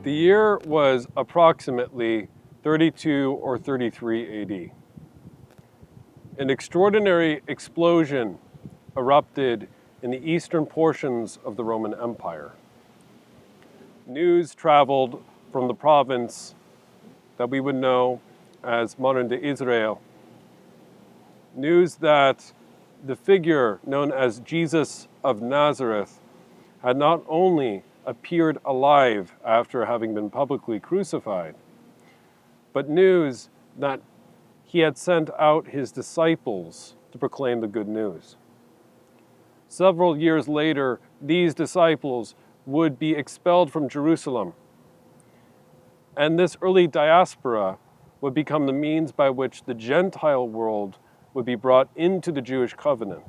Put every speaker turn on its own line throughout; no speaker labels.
The year was approximately 32 or 33 AD. An extraordinary explosion erupted in the eastern portions of the Roman Empire. News traveled from the province that we would know as modern-day Israel. News that the figure known as Jesus of Nazareth had not only appeared alive after having been publicly crucified, but news that he had sent out his disciples to proclaim the good news. Several years later, these disciples would be expelled from Jerusalem, and this early diaspora would become the means by which the Gentile world would be brought into the Jewish covenant.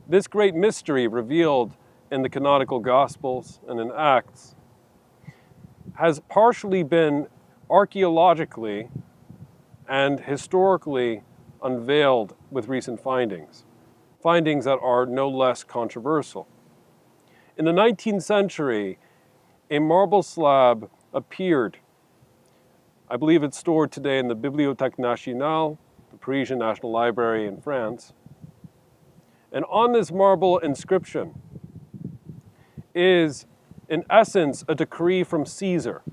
This great mystery revealed in the canonical Gospels and in Acts has partially been archaeologically and historically unveiled with recent findings that are no less controversial. In the 19th century, a marble slab appeared. I believe it's stored today in the Bibliothèque Nationale, the Parisian National Library in France. And on this marble inscription is, in essence, a decree from Caesar.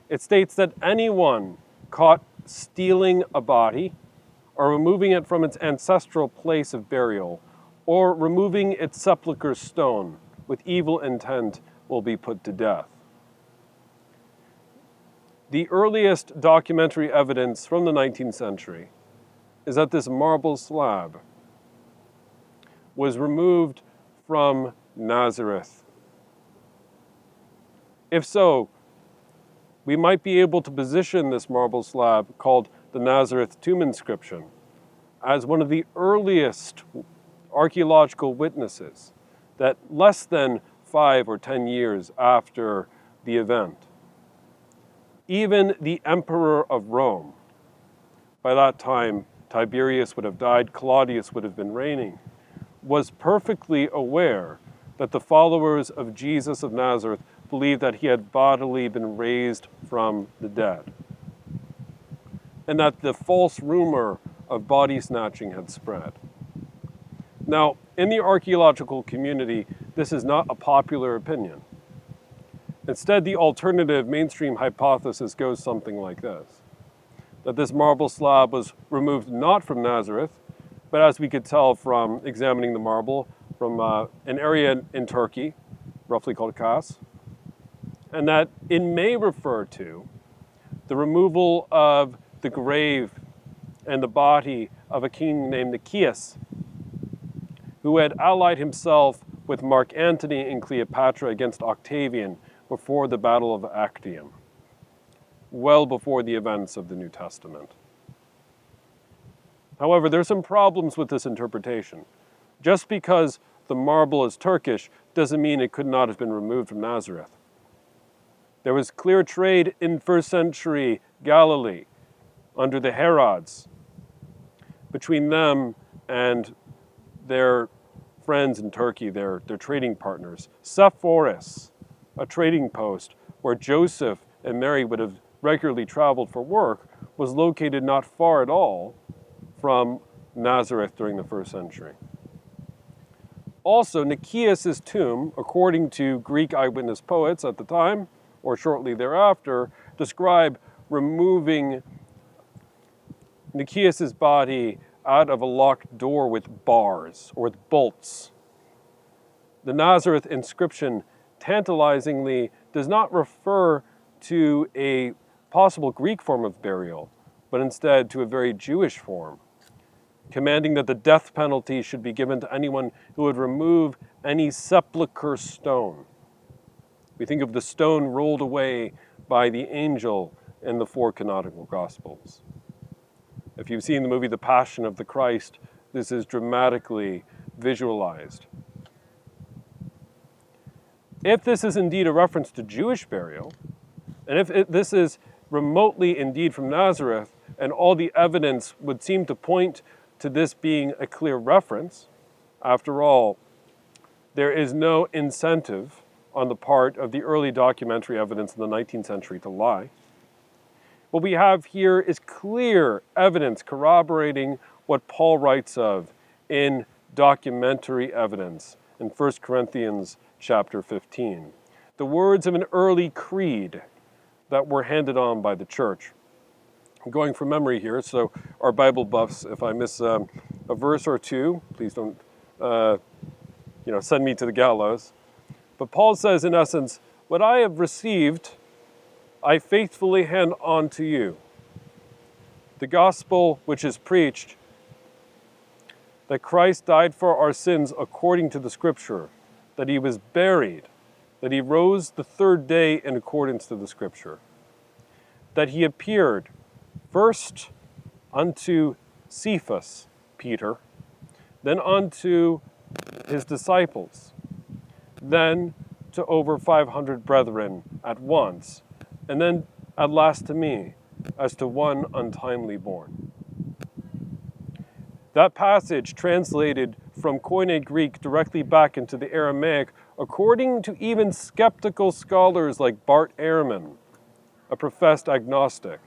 It states that anyone caught stealing a body, or removing it from its ancestral place of burial, or removing its sepulchre stone with evil intent will be put to death. The earliest documentary evidence from the 19th century is that this marble slab was removed from Nazareth. If so, we might be able to position this marble slab called the Nazareth tomb inscription as one of the earliest archaeological witnesses that less than 5 or 10 years after the event, even the emperor of Rome, by that time Tiberius would have died, Claudius would have been reigning, was perfectly aware that the followers of Jesus of Nazareth believed that he had bodily been raised from the dead, and that the false rumor of body snatching had spread. Now, in the archaeological community, this is not a popular opinion. Instead, the alternative mainstream hypothesis goes something like this: that this marble slab was removed not from Nazareth, but as we could tell from examining the marble, from an area in Turkey, roughly called Kos, and that it may refer to the removal of the grave and the body of a king named Nicaeus, who had allied himself with Mark Antony and Cleopatra against Octavian before the Battle of Actium, well before the events of the New Testament. However, there are some problems with this interpretation. Just because the marble is Turkish doesn't mean it could not have been removed from Nazareth. There was clear trade in first century Galilee under the Herods between them and their friends in Turkey, their trading partners. Sepphoris, a trading post where Joseph and Mary would have regularly traveled for work, was located not far at all from Nazareth during the first century. Also, Nicaeus' tomb, according to Greek eyewitness poets at the time, or shortly thereafter, describe removing Nicaeus' body out of a locked door with bars, or with bolts. The Nazareth inscription, tantalizingly, does not refer to a possible Greek form of burial, but instead to a very Jewish form, commanding that the death penalty should be given to anyone who would remove any sepulchre stone. We think of the stone rolled away by the angel in the 4 canonical Gospels. If you've seen the movie The Passion of the Christ, this is dramatically visualized. If this is indeed a reference to Jewish burial, and if this is remotely indeed from Nazareth, and all the evidence would seem to point to this being a clear reference, after all, there is no incentive on the part of the early documentary evidence in the 19th century to lie. What we have here is clear evidence corroborating what Paul writes of in documentary evidence in 1 Corinthians chapter 15. The words of an early creed that were handed on by the church. I'm going from memory here, so our Bible buffs, if I miss a verse or two, please don't send me to the gallows. But Paul says, in essence, what I have received, I faithfully hand on to you. The gospel which is preached, that Christ died for our sins according to the Scripture, that he was buried, that he rose the third day in accordance to the Scripture, that he appeared first unto Cephas, Peter, then unto his disciples, then to over 500 brethren at once, and then at last to me, as to one untimely born. That passage translated from Koine Greek directly back into the Aramaic, according to even skeptical scholars like Bart Ehrman, a professed agnostic,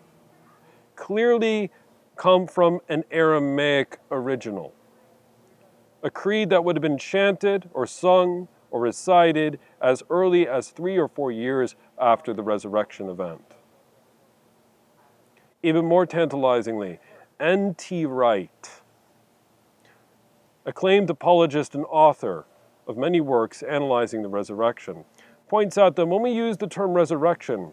clearly come from an Aramaic original. A creed that would have been chanted or sung or recited as early as 3 or 4 years after the resurrection event. Even more tantalizingly, N.T. Wright, acclaimed apologist and author of many works analyzing the resurrection, points out that when we use the term resurrection,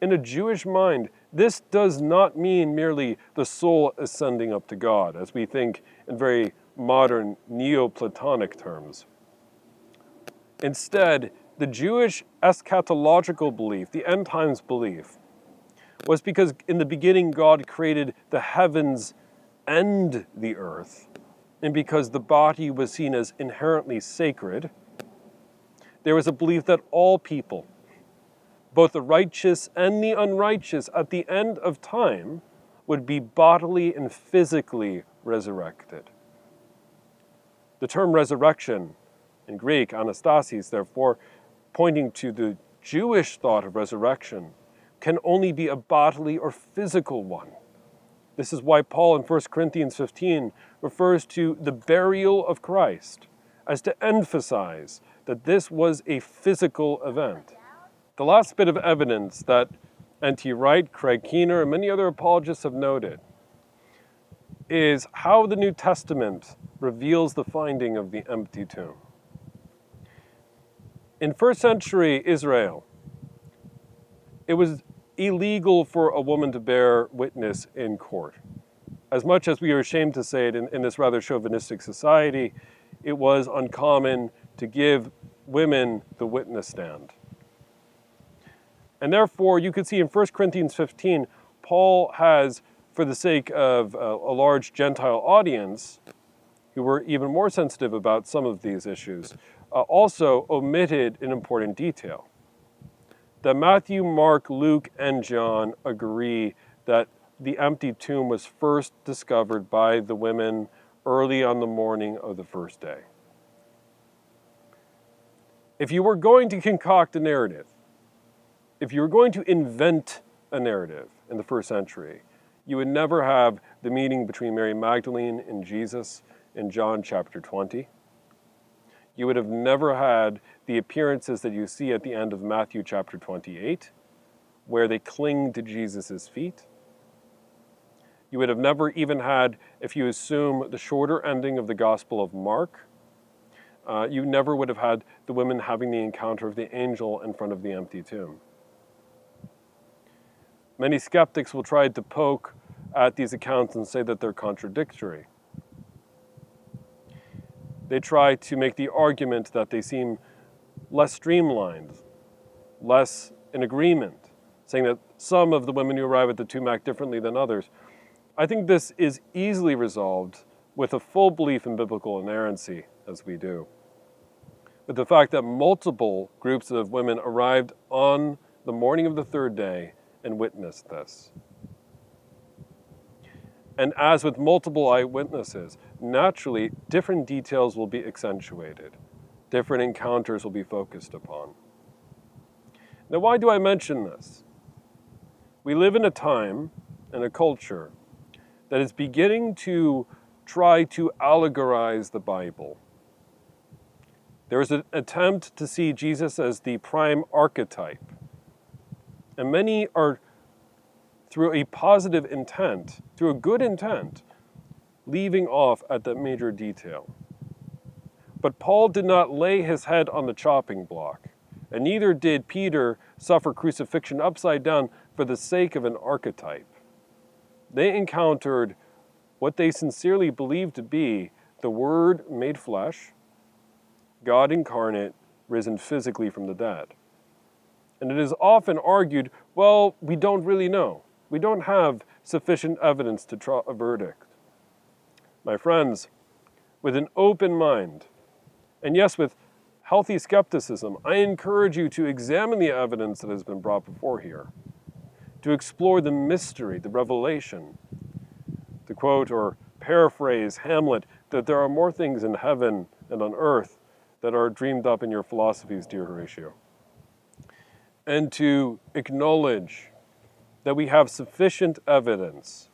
in a Jewish mind, this does not mean merely the soul ascending up to God, as we think in very modern Neoplatonic terms. Instead, the Jewish eschatological belief, the end times belief, was because in the beginning God created the heavens and the earth, and because the body was seen as inherently sacred, there was a belief that all people, both the righteous and the unrighteous, at the end of time, would be bodily and physically resurrected. The term resurrection, in Greek, anastasis, therefore, pointing to the Jewish thought of resurrection, can only be a bodily or physical one. This is why Paul in 1 Corinthians 15 refers to the burial of Christ as to emphasize that this was a physical event. The last bit of evidence that N.T. Wright, Craig Keener, and many other apologists have noted is how the New Testament reveals the finding of the empty tomb. In first century Israel, it was illegal for a woman to bear witness in court. As much as we are ashamed to say it in this rather chauvinistic society, it was uncommon to give women the witness stand. And therefore, you could see in 1 Corinthians 15, Paul has, for the sake of a large Gentile audience, who were even more sensitive about some of these issues, also omitted an important detail. That Matthew, Mark, Luke, and John agree that the empty tomb was first discovered by the women early on the morning of the first day. If you were going to concoct a narrative, if you were going to invent a narrative in the first century, you would never have the meeting between Mary Magdalene and Jesus in John chapter 20. You would have never had the appearances that you see at the end of Matthew chapter 28, where they cling to Jesus' feet. You would have never even had, if you assume the shorter ending of the Gospel of Mark, you never would have had the women having the encounter of the angel in front of the empty tomb. Many skeptics will try to poke at these accounts and say that they're contradictory. They try to make the argument that they seem less streamlined, less in agreement, saying that some of the women who arrive at the tomb act differently than others. I think this is easily resolved with a full belief in biblical inerrancy, as we do. But the fact that multiple groups of women arrived on the morning of the third day and witnessed this. And as with multiple eyewitnesses, naturally, different details will be accentuated. Different encounters will be focused upon. Now, why do I mention this? We live in a time and a culture that is beginning to try to allegorize the Bible. There is an attempt to see Jesus as the prime archetype. And many are, through a positive intent, through a good intent, leaving off at that major detail. But Paul did not lay his head on the chopping block, and neither did Peter suffer crucifixion upside down for the sake of an archetype. They encountered what they sincerely believed to be the Word made flesh, God incarnate, risen physically from the dead. And it is often argued, well, we don't really know. We don't have sufficient evidence to draw a verdict. My friends, with an open mind, and yes, with healthy skepticism, I encourage you to examine the evidence that has been brought before here, to explore the mystery, the revelation, to quote or paraphrase Hamlet, that there are more things in heaven and on earth that are dreamed up in your philosophies, dear Horatio. And to acknowledge that we have sufficient evidence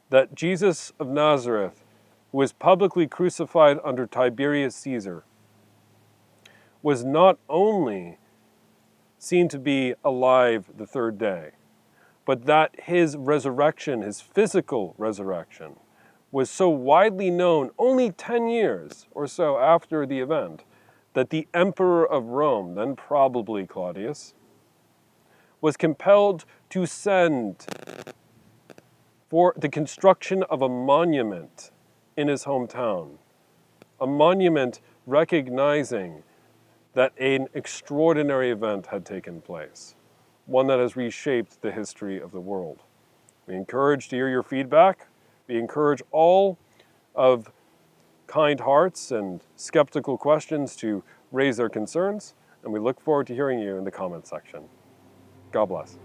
that Jesus of Nazareth, who was publicly crucified under Tiberius Caesar, was not only seen to be alive the third day, but that his resurrection, his physical resurrection, was so widely known only 10 years or so after the event that the emperor of Rome, then probably Claudius, was compelled to send for the construction of a monument in his hometown, a monument recognizing that an extraordinary event had taken place, one that has reshaped the history of the world. We encourage to hear your feedback. We encourage all of kind hearts and skeptical questions to raise their concerns, and we look forward to hearing you in the comments section. God bless.